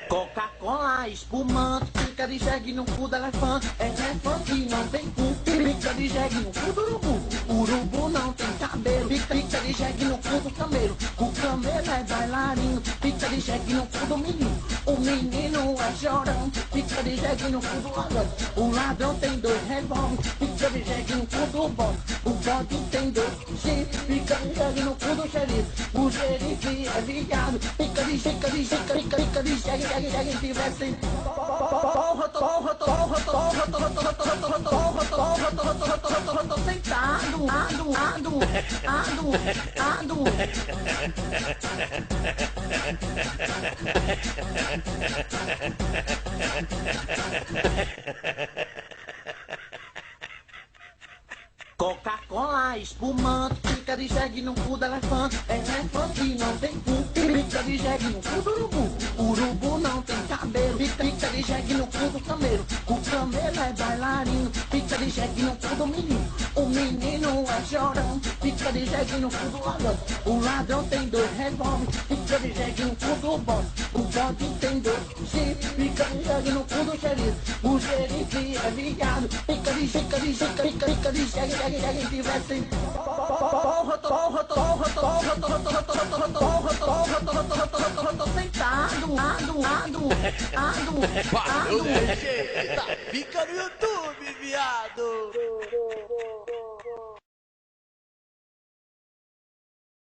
Coca-Cola, espumante, pica de jegue no cu do elefante. Elefante não tem cu, pica de jegue no cu do urubu. Urubu não tem cabelo, pica de jegue no cu do camelo. O camelo é bailarino, pica de jegue no cu do menino. O menino é chorão, pica de jegue no cu do ladrão. O ladrão tem 2 revólveres, pica de jegue no cu do bode. O bode tem 2 chifres, pica de jegue no cu do xerife. O xerife é viado, pica de jegue, tivesse Coca-Cola, espumante, pica de jegue no cu do elefante. Elefante não tem cu, pica de jegue no cu do urubu. Urubu não tem cabelo, pica de jegue no cu do camelo. O camelo é bailarino, pica de jegue no cu do menino. O menino é chorão, pica de jegue no cu do ladrão. O ladrão tem 2 revólveres, pica de jegue no cu do bode. O bode tem 2 chifres, pica de jegue no cu do xerife. O xerife é viado, pica de jegue, tivesse Valeu, gente, fica no YouTube, viado.